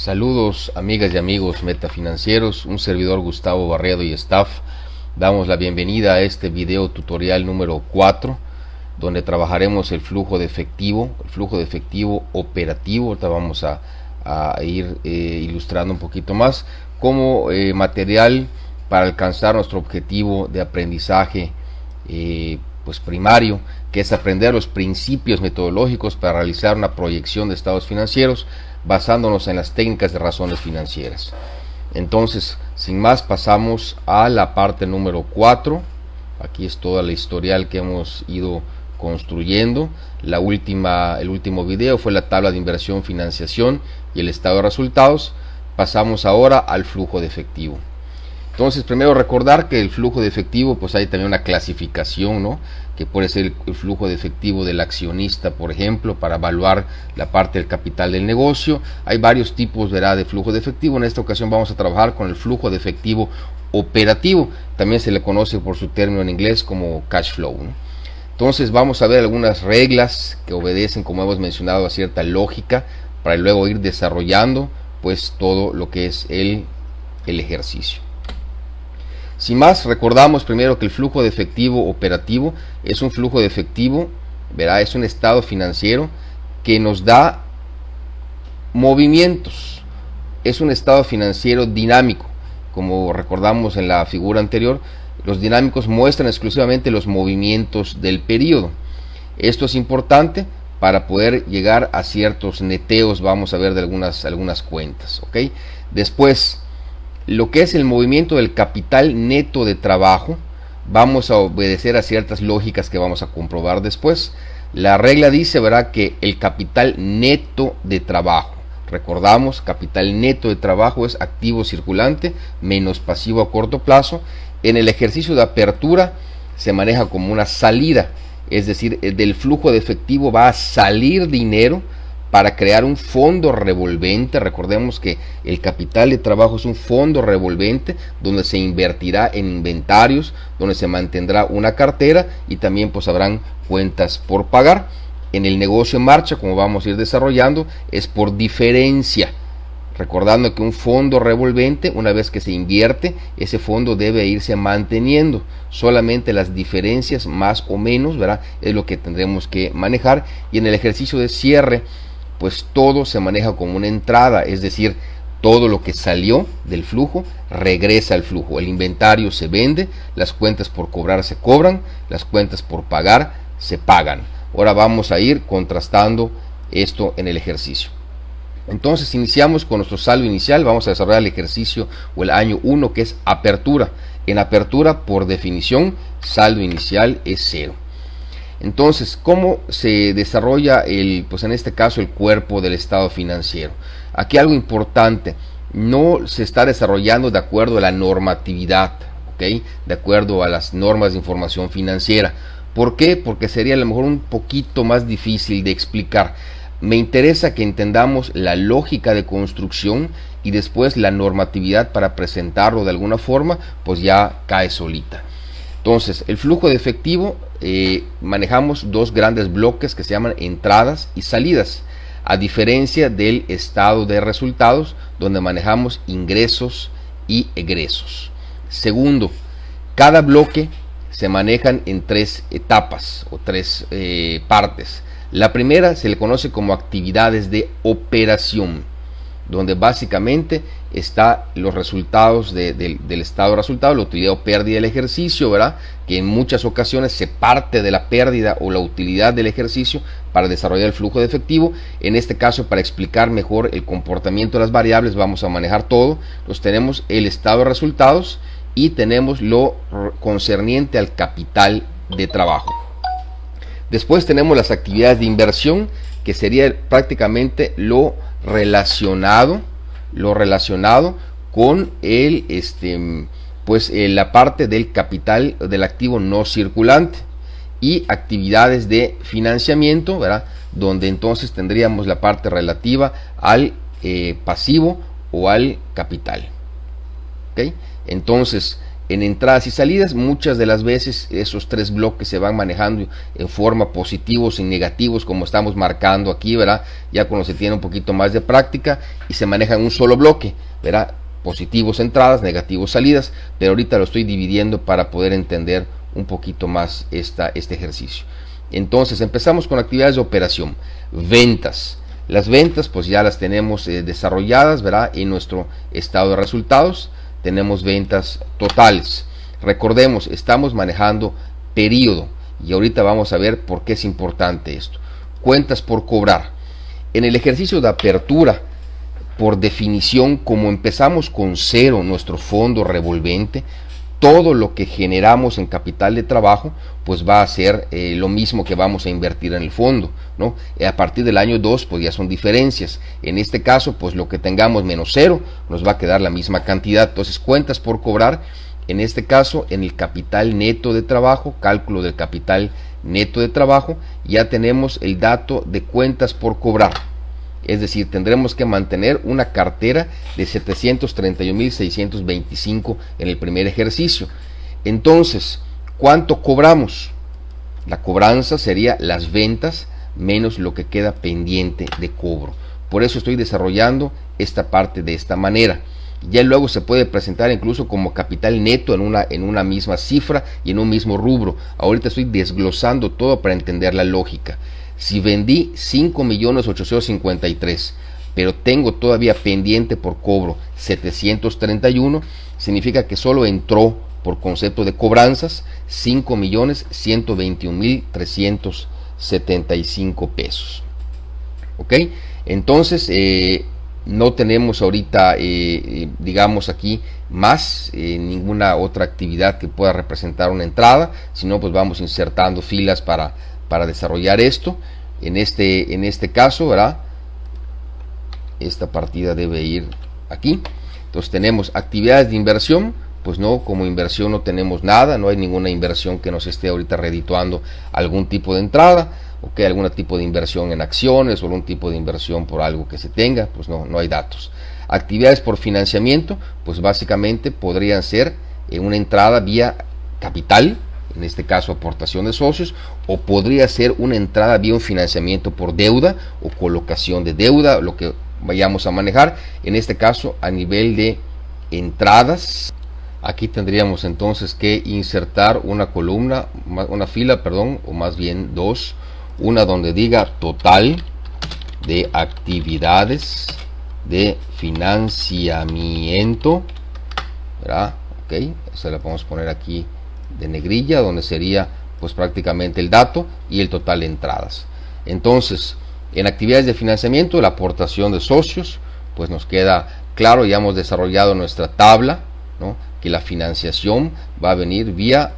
Saludos amigas y amigos metafinancieros, un servidor Gustavo Barredo y staff. Damos la bienvenida a este video tutorial número 4, donde trabajaremos el flujo de efectivo operativo. Ahorita vamos a ir ilustrando un poquito más como material para alcanzar nuestro objetivo de aprendizaje primario, que es aprender los principios metodológicos para realizar una proyección de estados financieros basándonos en las técnicas de razones financieras. Entonces, sin más, pasamos a la parte número 4. Aquí es toda la historial que hemos ido construyendo. El último video fue la tabla de inversión, financiación y el estado de resultados. Pasamos ahora al flujo de efectivo. Entonces, primero recordar que el flujo de efectivo, pues hay también una clasificación, ¿no? Que puede ser el flujo de efectivo del accionista, por ejemplo, para evaluar la parte del capital del negocio. Hay varios tipos, ¿verdad?, de flujo de efectivo. En esta ocasión vamos a trabajar con el flujo de efectivo operativo. También se le conoce por su término en inglés como cash flow, ¿no? Entonces vamos a ver algunas reglas que obedecen, como hemos mencionado, a cierta lógica, para luego ir desarrollando pues todo lo que es el ejercicio. Sin más, recordamos primero que el flujo de efectivo operativo es un flujo de efectivo, ¿verdad? Es un estado financiero que nos da movimientos. Es un estado financiero dinámico. Como recordamos en la figura anterior, los dinámicos muestran exclusivamente los movimientos del periodo. Esto es importante para poder llegar a ciertos neteos, vamos a ver de algunas cuentas, ¿ok? Después, lo que es el movimiento del capital neto de trabajo, vamos a obedecer a ciertas lógicas que vamos a comprobar después. La regla dice, ¿verdad?, que el capital neto de trabajo, recordamos, capital neto de trabajo es activo circulante menos pasivo a corto plazo. En el ejercicio de apertura se maneja como una salida, es decir, del flujo de efectivo va a salir dinero para crear un fondo revolvente. Recordemos que el capital de trabajo es un fondo revolvente donde se invertirá en inventarios, donde se mantendrá una cartera y también pues habrán cuentas por pagar. En el negocio en marcha, como vamos a ir desarrollando, es por diferencia. Recordando que un fondo revolvente, una vez que se invierte, ese fondo debe irse manteniendo. Solamente las diferencias más o menos, ¿verdad?, es lo que tendremos que manejar. Y en el ejercicio de cierre, pues todo se maneja como una entrada, es decir, todo lo que salió del flujo regresa al flujo. El inventario se vende, las cuentas por cobrar se cobran, las cuentas por pagar se pagan. Ahora vamos a ir contrastando esto en el ejercicio. Entonces iniciamos con nuestro saldo inicial. Vamos a desarrollar el ejercicio o el año 1, que es apertura. En apertura, por definición, saldo inicial es 0. Entonces, ¿cómo se desarrolla en este caso, el cuerpo del estado financiero? Aquí algo importante, no se está desarrollando de acuerdo a la normatividad, ¿ok?, de acuerdo a las normas de información financiera. ¿Por qué? Porque sería a lo mejor un poquito más difícil de explicar. Me interesa que entendamos la lógica de construcción y después la normatividad para presentarlo de alguna forma, pues ya cae solita. Entonces, el flujo de efectivo, manejamos dos grandes bloques que se llaman entradas y salidas, a diferencia del estado de resultados, donde manejamos ingresos y egresos. Segundo, cada bloque se manejan en 3 etapas o 3 partes. La primera se le conoce como actividades de operación, donde básicamente está los resultados del estado de resultado, la utilidad o pérdida del ejercicio, ¿verdad?, que en muchas ocasiones se parte de la pérdida o la utilidad del ejercicio para desarrollar el flujo de efectivo. En este caso, para explicar mejor el comportamiento de las variables, vamos a manejar todo. Entonces tenemos el estado de resultados y tenemos lo concerniente al capital de trabajo. Después tenemos las actividades de inversión, que sería prácticamente lo relacionado con la parte del capital del activo no circulante, y actividades de financiamiento, ¿verdad?, donde entonces tendríamos la parte relativa al pasivo o al capital. ¿Okay? Entonces, En entradas y salidas, muchas de las veces esos tres bloques se van manejando en forma positivos y negativos, como estamos marcando aquí, ¿verdad? Ya cuando se tiene un poquito más de práctica y se maneja en un solo bloque, ¿verdad? Positivos entradas, negativos salidas, pero ahorita lo estoy dividiendo para poder entender un poquito más este ejercicio. Entonces empezamos con actividades de operación. Ventas. Las ventas pues ya las tenemos desarrolladas, ¿verdad? En nuestro estado de resultados tenemos ventas totales. Recordemos, estamos manejando periodo y ahorita vamos a ver por qué es importante esto. Cuentas por cobrar. En el ejercicio de apertura, por definición, como empezamos con cero nuestro fondo revolvente, todo lo que generamos en capital de trabajo pues va a ser lo mismo que vamos a invertir en el fondo, ¿no? A partir del año 2 pues ya son diferencias. En este caso pues lo que tengamos menos cero nos va a quedar la misma cantidad. Entonces cuentas por cobrar, en este caso en el capital neto de trabajo, cálculo del capital neto de trabajo, ya tenemos el dato de cuentas por cobrar. Es decir, tendremos que mantener una cartera de 731.625 en el primer ejercicio. Entonces, ¿cuánto cobramos? La cobranza sería las ventas menos lo que queda pendiente de cobro. Por eso estoy desarrollando esta parte de esta manera. Ya luego se puede presentar incluso como capital neto en una misma cifra y en un mismo rubro. Ahorita estoy desglosando todo para entender la lógica. Si vendí 5.853.000, pero tengo todavía pendiente por cobro 731, significa que solo entró por concepto de cobranzas 5.121.375 pesos. ¿Ok? Entonces, no tenemos ahorita, digamos aquí, más ninguna otra actividad que pueda representar una entrada, sino pues vamos insertando filas para desarrollar esto. En este caso, ¿verdad? Esta partida debe ir aquí. Entonces tenemos actividades de inversión, pues no, como inversión no tenemos nada, no hay ninguna inversión que nos esté ahorita redituando algún tipo de entrada, o algún tipo de inversión en acciones o algún tipo de inversión por algo que se tenga, pues no hay datos. Actividades por financiamiento, pues básicamente podrían ser una entrada vía capital, en este caso aportación de socios, o podría ser una entrada vía un financiamiento por deuda o colocación de deuda, lo que vayamos a manejar. En este caso, a nivel de entradas, aquí tendríamos entonces que insertar una columna, una fila, perdón, o más bien dos, una donde diga total de actividades de financiamiento, ¿verdad? Ok, eso la podemos poner aquí de negrilla, donde sería pues prácticamente el dato y el total de entradas. Entonces, en actividades de financiamiento, la aportación de socios, pues nos queda claro, ya hemos desarrollado nuestra tabla, ¿no? Que la financiación va a venir vía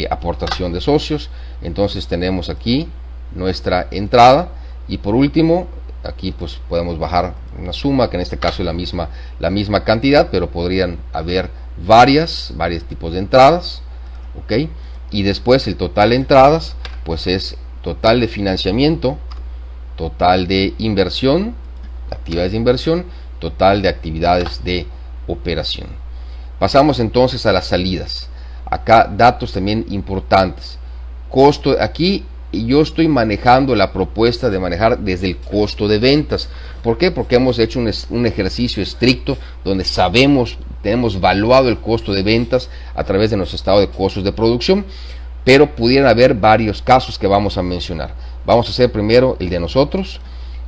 aportación de socios. Entonces tenemos aquí nuestra entrada, y por último aquí pues podemos bajar una suma que en este caso es la misma cantidad, pero podrían haber varios tipos de entradas. Ok, y después el total de entradas pues es total de financiamiento, total de inversión, actividades de inversión, total de actividades de operación. Pasamos entonces a las salidas. Acá datos también importantes. Costo, aquí yo estoy manejando la propuesta de manejar desde el costo de ventas. ¿Por qué? Porque hemos hecho un ejercicio estricto donde tenemos evaluado el costo de ventas a través de nuestro estado de costos de producción, pero pudieran haber varios casos que vamos a mencionar. Vamos a hacer primero el de nosotros.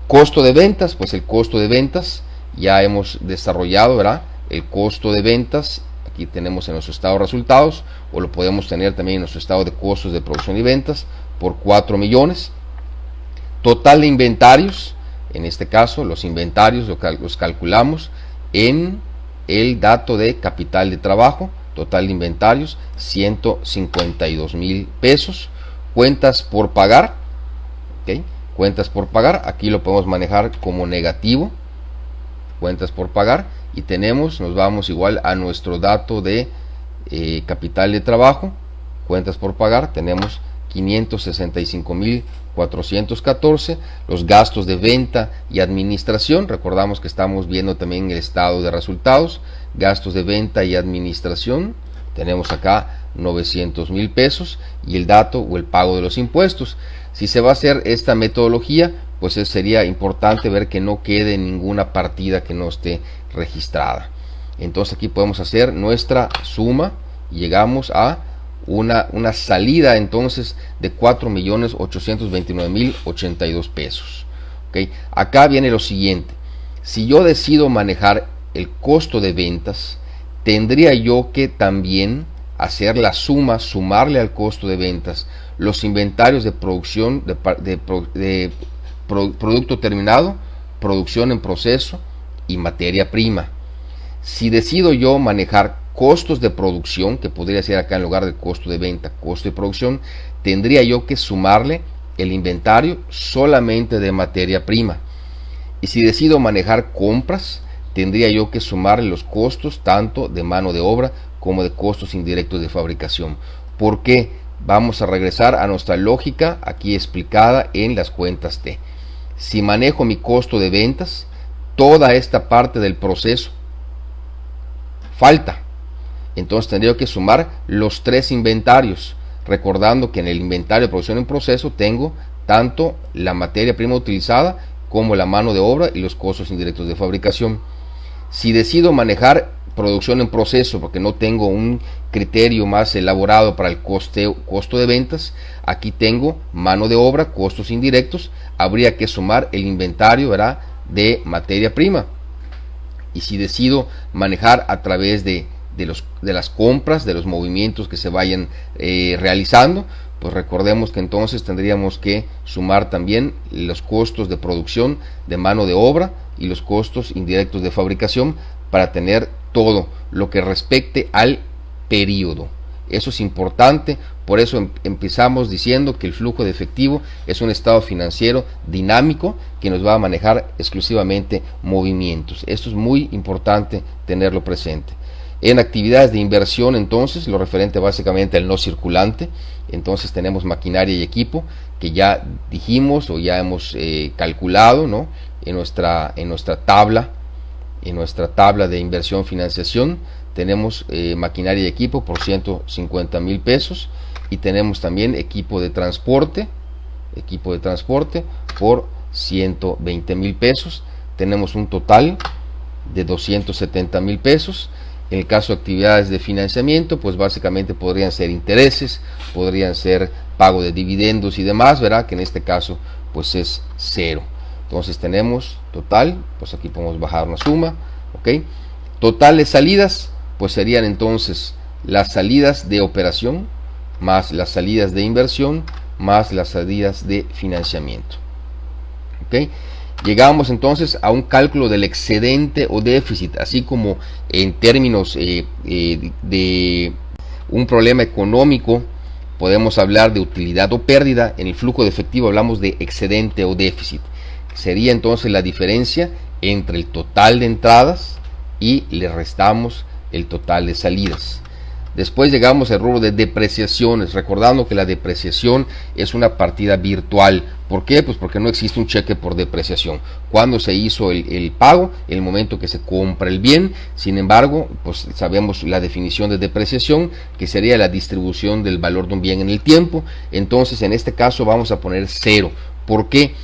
Costo de ventas, pues el costo de ventas ya hemos desarrollado, ¿verdad? El costo de ventas, aquí tenemos en nuestro estado de resultados, o lo podemos tener también en nuestro estado de costos de producción y ventas, por 4 millones. Total de inventarios, en este caso los inventarios los calculamos en el dato de capital de trabajo, total de inventarios 152,000 pesos. Cuentas por pagar, ¿okay? Cuentas por pagar, aquí lo podemos manejar como negativo, cuentas por pagar, y nos vamos igual a nuestro dato de capital de trabajo, cuentas por pagar, tenemos 565,414. Los gastos de venta y administración, recordamos que estamos viendo también el estado de resultados, gastos de venta y administración, Tenemos acá 900,000 pesos y el dato o el pago de los impuestos. Si se va a hacer esta metodología, pues sería importante ver que no quede ninguna partida que no esté registrada. Entonces aquí podemos hacer nuestra suma y llegamos a una salida entonces de 4,829,082 pesos. ¿Okay? Acá viene lo siguiente: si yo decido manejar el costo de ventas, tendría yo que también hacer la suma, sumarle al costo de ventas los inventarios de producción de producto terminado, producción en proceso y materia prima. Si decido yo manejar costos de producción, que podría ser acá en lugar de costo de venta, costo de producción, tendría yo que sumarle el inventario solamente de materia prima. Y si decido manejar compras, tendría yo que sumarle los costos tanto de mano de obra como de costos indirectos de fabricación. ¿Por qué? Vamos a regresar a nuestra lógica aquí explicada en las cuentas T. Si manejo mi costo de ventas, toda esta parte del proceso falta. Entonces tendría que sumar los tres inventarios, recordando que en el inventario de producción en proceso tengo tanto la materia prima utilizada como la mano de obra y los costos indirectos de fabricación. Si decido manejar producción en proceso porque no tengo un criterio más elaborado para el costo de ventas, aquí tengo mano de obra, costos indirectos, habría que sumar el inventario, ¿verdad?, de materia prima. Y si decido manejar a través de las compras, de los movimientos que se vayan realizando, pues recordemos que entonces tendríamos que sumar también los costos de producción de mano de obra y los costos indirectos de fabricación para tener todo lo que respecte al periodo. Eso es importante, por eso empezamos diciendo que el flujo de efectivo es un estado financiero dinámico que nos va a manejar exclusivamente movimientos. Esto es muy importante tenerlo presente. En actividades de inversión, entonces, lo referente básicamente al no circulante, entonces tenemos maquinaria y equipo que ya dijimos o ya hemos calculado, ¿no?, en nuestra tabla de inversión financiación. Tenemos maquinaria y equipo por 150,000 pesos y tenemos también equipo de transporte por 120,000 pesos. Tenemos un total de 270,000 pesos. En el caso de actividades de financiamiento, pues básicamente podrían ser intereses, podrían ser pago de dividendos y demás, ¿verdad?, que en este caso pues es cero. Entonces tenemos total, pues aquí podemos bajar una suma, ¿ok? Total de salidas, pues serían entonces las salidas de operación, más las salidas de inversión, más las salidas de financiamiento, ¿ok? Llegamos entonces a un cálculo del excedente o déficit, así como en términos de un problema económico podemos hablar de utilidad o pérdida. En el flujo de efectivo hablamos de excedente o déficit. Sería entonces la diferencia entre el total de entradas y le restamos el total de salidas. Después llegamos al rubro de depreciaciones, recordando que la depreciación es una partida virtual. ¿Por qué? Pues porque no existe un cheque por depreciación. Cuando se hizo el pago, el momento que se compra el bien. Sin embargo, pues sabemos la definición de depreciación, que sería la distribución del valor de un bien en el tiempo. Entonces, en este caso vamos a poner 0. ¿Por qué?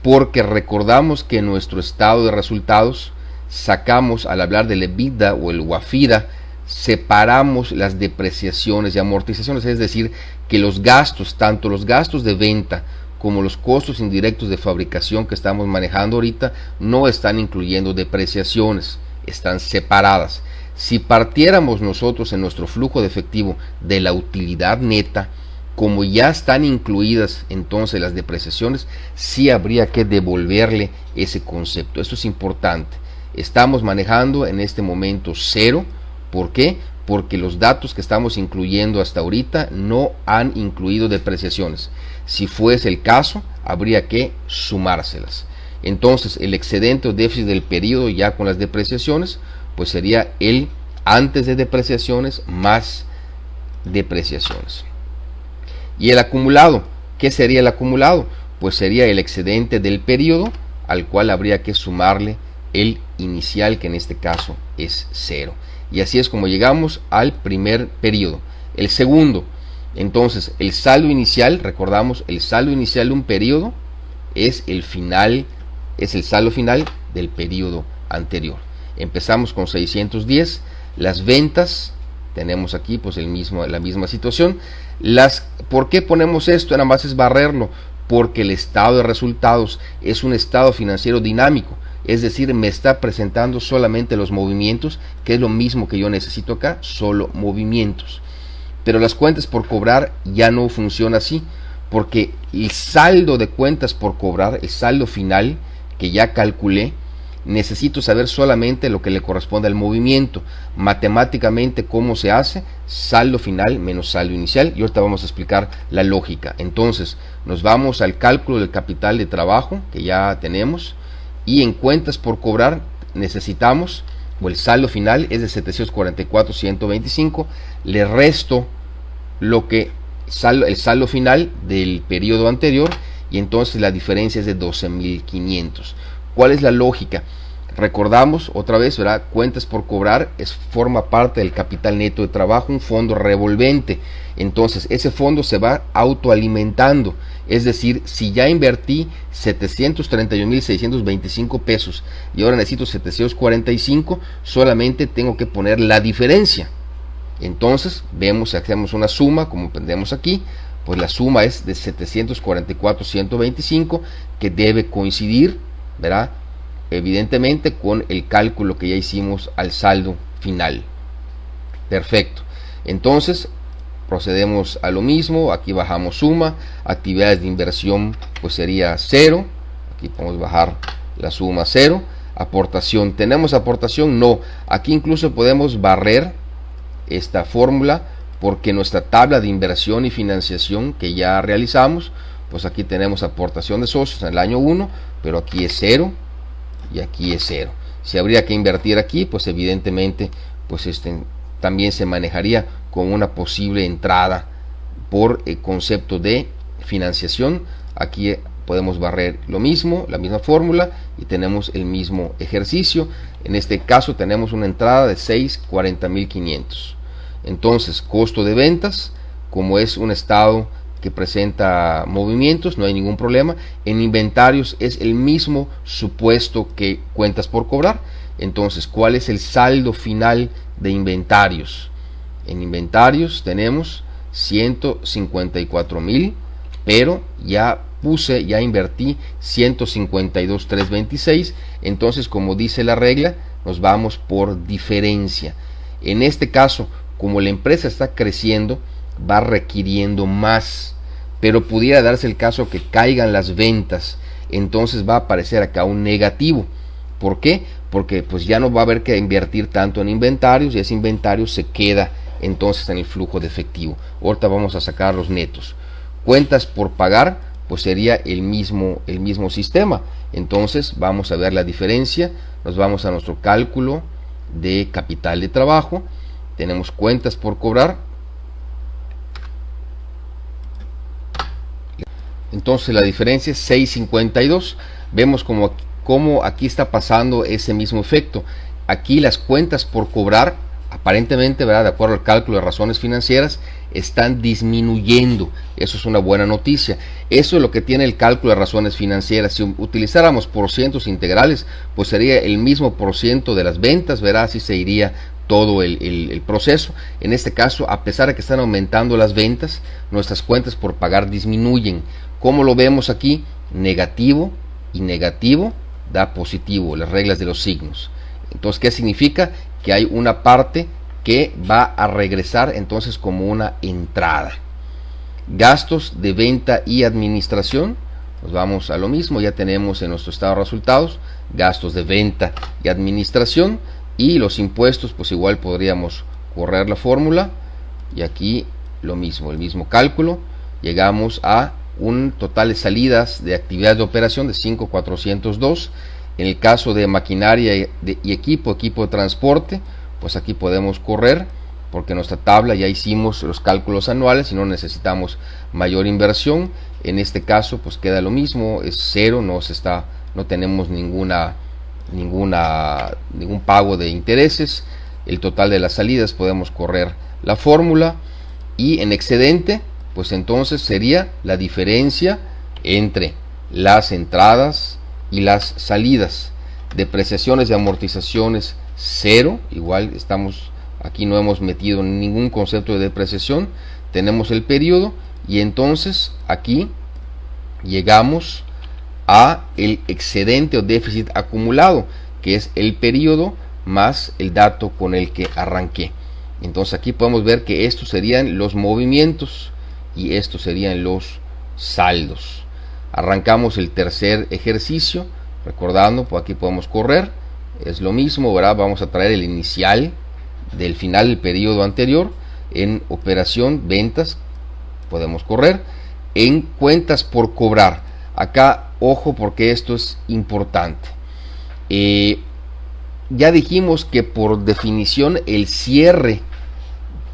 Porque recordamos que en nuestro estado de resultados sacamos, al hablar del EBITDA o el WAFIDA, separamos las depreciaciones y amortizaciones, es decir, que los gastos, tanto los gastos de venta como los costos indirectos de fabricación que estamos manejando ahorita, no están incluyendo depreciaciones, están separadas. Si partiéramos nosotros en nuestro flujo de efectivo de la utilidad neta, como ya están incluidas entonces las depreciaciones, sí habría que devolverle ese concepto. Esto es importante. Estamos manejando en este momento 0. ¿Por qué? Porque los datos que estamos incluyendo hasta ahorita no han incluido depreciaciones. Si fuese el caso, habría que sumárselas. Entonces, el excedente o déficit del periodo ya con las depreciaciones, pues sería el antes de depreciaciones más depreciaciones. Y el acumulado, ¿qué sería el acumulado? Pues sería el excedente del periodo al cual habría que sumarle el inicial, que en este caso es 0. Y así es como llegamos al primer periodo. El segundo, entonces el saldo inicial, recordamos, el saldo inicial de un periodo es el saldo final del periodo anterior. Empezamos con 610, las ventas, tenemos aquí pues la misma situación. ¿Por qué ponemos esto? Nada más es barrerlo, porque el estado de resultados es un estado financiero dinámico, es decir, me está presentando solamente los movimientos, que es lo mismo que yo necesito acá, solo movimientos. Pero las cuentas por cobrar ya no funciona así, porque el saldo de cuentas por cobrar, el saldo final que ya calculé, necesito saber solamente lo que le corresponde al movimiento. Matemáticamente, ¿cómo se hace? Saldo final menos saldo inicial, y ahorita vamos a explicar la lógica. Entonces nos vamos al cálculo del capital de trabajo que ya tenemos, y en cuentas por cobrar necesitamos, o el saldo final es de 744,125, le resto el saldo final del periodo anterior, y entonces la diferencia es de 12,500. ¿Cuál es la lógica? Recordamos otra vez, ¿verdad? Cuentas por cobrar forma parte del capital neto de trabajo, un fondo revolvente. Entonces ese fondo se va autoalimentando, es decir, si ya invertí 731,625 pesos y ahora necesito 745, solamente tengo que poner la diferencia. Entonces vemos, hacemos una suma como tenemos aquí, pues la suma es de 744,125, que debe coincidir, ¿verdad?, evidentemente con el cálculo que ya hicimos al saldo final. Perfecto. Entonces procedemos a lo mismo. Aquí bajamos suma, actividades de inversión pues sería 0, aquí podemos bajar la suma 0. Aportación, ¿tenemos aportación? No. Aquí incluso podemos barrer esta fórmula, porque nuestra tabla de inversión y financiación que ya realizamos, pues aquí tenemos aportación de socios en el año 1, pero aquí es 0 y aquí es 0. Si habría que invertir aquí, pues evidentemente pues también se manejaría como una posible entrada por el concepto de financiación. Aquí podemos barrer lo mismo, la misma fórmula, y tenemos el mismo ejercicio. En este caso tenemos una entrada de 640,500. Entonces, costo de ventas, como es un estado que presenta movimientos, no hay ningún problema. En inventarios es el mismo supuesto que cuentas por cobrar. Entonces, ¿cuál es el saldo final de inventarios? En inventarios tenemos 154,000, pero ya invertí 152,326. Entonces, como dice la regla, nos vamos por diferencia. En este caso, como la empresa está creciendo, va requiriendo más, pero pudiera darse el caso que caigan las ventas, entonces va a aparecer acá un negativo. ¿Por qué? Porque pues ya no va a haber que invertir tanto en inventarios, y ese inventario se queda entonces en el flujo de efectivo. Ahorita vamos a sacar los netos. Cuentas por pagar, pues sería el mismo sistema. Entonces vamos a ver la diferencia. Nos vamos a nuestro cálculo de capital de trabajo. Tenemos cuentas por cobrar. Entonces la diferencia es 652. Vemos como aquí está pasando ese mismo efecto. Aquí las cuentas por cobrar, aparentemente, ¿verdad?, de acuerdo al cálculo de razones financieras, están disminuyendo. Eso es una buena noticia. Eso es lo que tiene el cálculo de razones financieras. Si utilizáramos porcientos integrales, pues sería el mismo porciento de las ventas, ¿verdad? Así se iría todo el proceso. En este caso, a pesar de que están aumentando las ventas, nuestras cuentas por pagar disminuyen. ¿Cómo lo vemos aquí? Negativo y negativo da positivo, las reglas de los signos. Entonces, ¿qué significa? Que hay una parte que va a regresar entonces como una entrada. Gastos de venta y administración, nos vamos a lo mismo. Ya tenemos en nuestro estado de resultados gastos de venta y administración, y los impuestos pues igual podríamos correr la fórmula, y aquí lo mismo, el mismo cálculo. Llegamos a un total de salidas de actividades de operación de 5,402. En el caso de maquinaria y equipo de transporte, pues aquí podemos correr, porque en nuestra tabla ya hicimos los cálculos anuales y no necesitamos mayor inversión. En este caso pues queda lo mismo, es 0, no tenemos ninguna ningún pago de intereses. El total de las salidas podemos correr la fórmula, y en excedente pues entonces sería la diferencia entre las entradas y las salidas. Depreciaciones y amortizaciones 0, igual estamos aquí, no hemos metido ningún concepto de depreciación. Tenemos el periodo y entonces aquí llegamos a el excedente o déficit acumulado, que es el periodo más el dato con el que arranqué. Entonces aquí podemos ver que estos serían los movimientos y estos serían los saldos. Arrancamos el tercer ejercicio, recordando, pues aquí podemos correr, es lo mismo, ¿verdad? Vamos a traer el inicial del final del periodo anterior. En operación ventas podemos correr. En cuentas por cobrar, acá ojo porque esto es importante. Ya dijimos que por definición el cierre,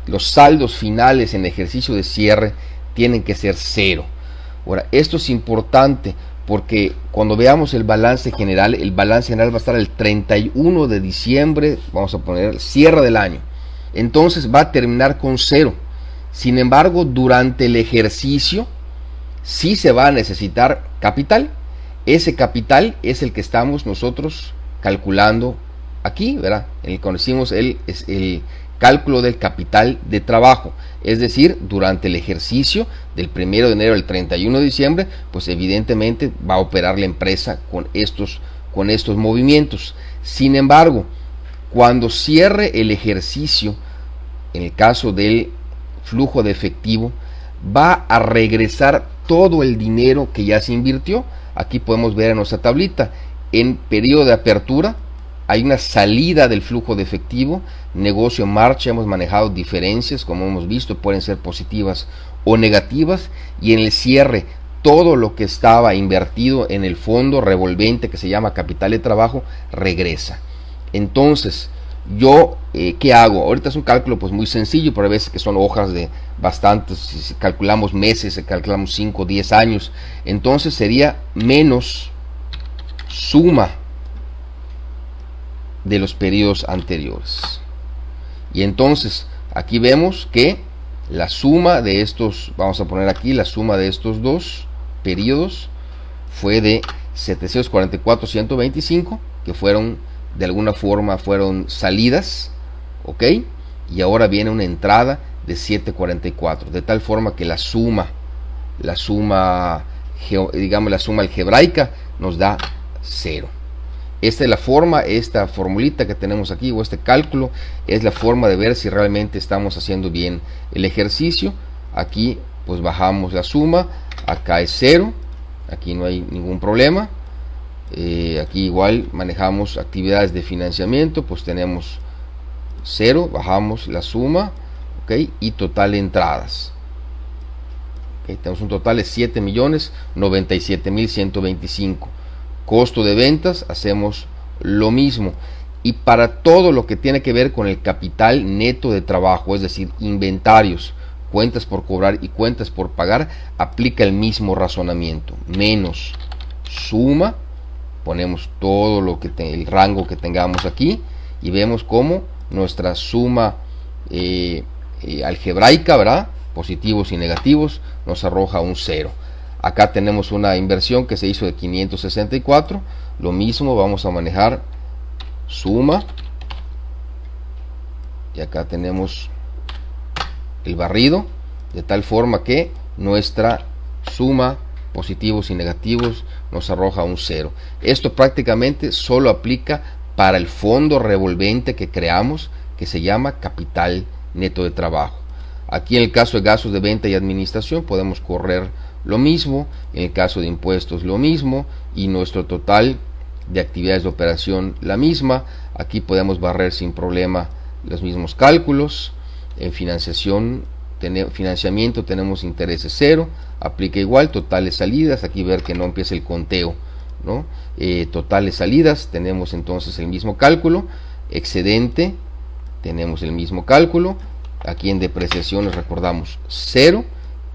los saldos finales en ejercicio de cierre tienen que ser 0. Ahora, esto es importante porque cuando veamos el balance general va a estar el 31 de diciembre, vamos a poner el cierre del año. Entonces va a terminar con 0. Sin embargo, durante el ejercicio sí se va a necesitar capital. Ese capital es el que estamos nosotros calculando aquí, ¿verdad? Cuando hicimos el cálculo del capital de trabajo, es decir, durante el ejercicio del 1 de enero al 31 de diciembre, pues evidentemente va a operar la empresa con estos movimientos. Sin embargo, cuando cierre el ejercicio, en el caso del flujo de efectivo, va a regresar todo el dinero que ya se invirtió. Aquí podemos ver en nuestra tablita, en periodo de apertura hay una salida del flujo de efectivo, negocio en marcha, hemos manejado diferencias, como hemos visto, pueden ser positivas o negativas, y en el cierre todo lo que estaba invertido en el fondo revolvente que se llama capital de trabajo regresa. Entonces, yo, ¿qué hago? Ahorita es un cálculo pues muy sencillo, pero a veces que son hojas de bastantes, si calculamos meses, si calculamos 5 o 10 años, entonces sería menos suma de los periodos anteriores. Y entonces aquí vemos que la suma de estos, vamos a poner aquí la suma de estos dos periodos fue de 744.125, que fueron de alguna forma fueron salidas, ok, y ahora viene una entrada de 744, de tal forma que la suma algebraica nos da 0. Esta es la forma, esta formulita que tenemos aquí, o este cálculo, es la forma de ver si realmente estamos haciendo bien el ejercicio. Aquí pues bajamos la suma, acá es 0, aquí no hay ningún problema. Aquí igual manejamos actividades de financiamiento, pues tenemos 0, bajamos la suma, ¿okay? Y total de entradas. ¿Okay? Tenemos un total de 7.097.125. Costo de ventas, hacemos lo mismo. Y para todo lo que tiene que ver con el capital neto de trabajo, es decir, inventarios, cuentas por cobrar y cuentas por pagar, aplica el mismo razonamiento. Menos suma, ponemos todo lo que el rango que tengamos aquí y vemos cómo nuestra suma algebraica, ¿verdad? Positivos y negativos, nos arroja un 0. Acá tenemos una inversión que se hizo de 564, lo mismo, vamos a manejar suma, y acá tenemos el barrido, de tal forma que nuestra suma positivos y negativos nos arroja un 0. Esto prácticamente solo aplica para el fondo revolvente que creamos, que se llama capital neto de trabajo. Aquí en el caso de gastos de venta y administración podemos correr lo mismo, en el caso de impuestos lo mismo, y nuestro total de actividades de operación la misma. Aquí podemos barrer sin problema los mismos cálculos. En financiamiento tenemos intereses 0, aplica igual, totales salidas, aquí ver que no empieza el conteo, ¿no? Totales salidas, tenemos entonces el mismo cálculo. Excedente, tenemos el mismo cálculo. Aquí en depreciaciones recordamos 0,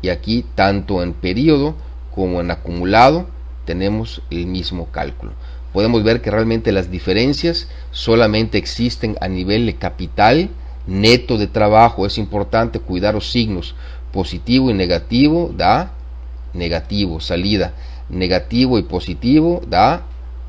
y aquí tanto en periodo como en acumulado tenemos el mismo cálculo. podemos ver que realmente las diferencias solamente existen a nivel de capital neto de trabajo. Es importante cuidar los signos. Positivo y negativo da negativo, salida. Negativo y positivo da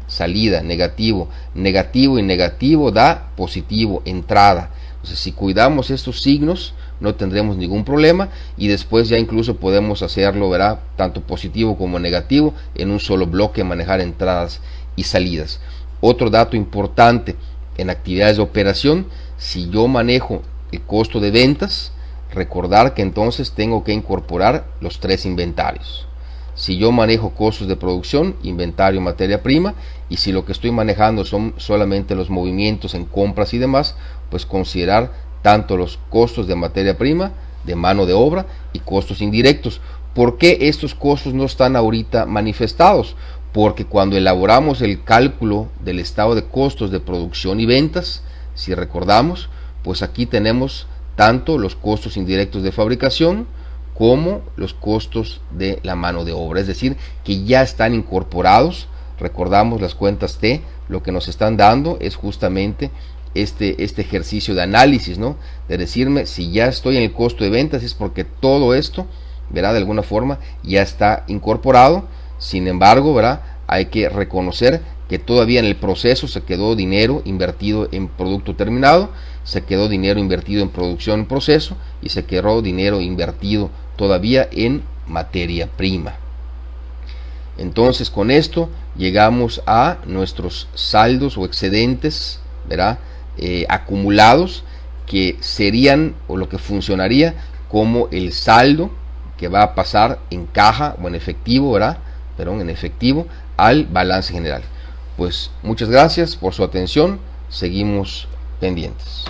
salida, negativo. Negativo y negativo da positivo, entrada. Entonces, si cuidamos estos signos, no tendremos ningún problema, y después ya incluso podemos hacerlo, ¿verdad?, tanto positivo como negativo en un solo bloque, manejar entradas y salidas. Otro dato importante en actividades de operación: si yo manejo el costo de ventas, recordar que entonces tengo que incorporar los 3 inventarios. Si yo manejo costos de producción, inventario, materia prima, y si lo que estoy manejando son solamente los movimientos en compras y demás, pues considerar tanto los costos de materia prima, de mano de obra y costos indirectos. ¿Por qué estos costos no están ahorita manifestados? Porque cuando elaboramos el cálculo del estado de costos de producción y ventas, si recordamos, pues aquí tenemos tanto los costos indirectos de fabricación como los costos de la mano de obra, es decir, que ya están incorporados. Recordamos las cuentas T, lo que nos están dando es justamente este ejercicio de análisis, ¿no? De decirme, si ya estoy en el costo de ventas, es porque todo esto, ¿verdad?, de alguna forma ya está incorporado. Sin embargo, ¿verdad?, hay que reconocer que todavía en el proceso se quedó dinero invertido en producto terminado, se quedó dinero invertido en producción en proceso, y se quedó dinero invertido todavía en materia prima. Entonces, con esto llegamos a nuestros saldos o excedentes, ¿verdad?, acumulados, que serían, o lo que funcionaría como el saldo que va a pasar en caja o en efectivo, ¿verdad?, en efectivo, al balance general. Pues muchas gracias por su atención, seguimos pendientes.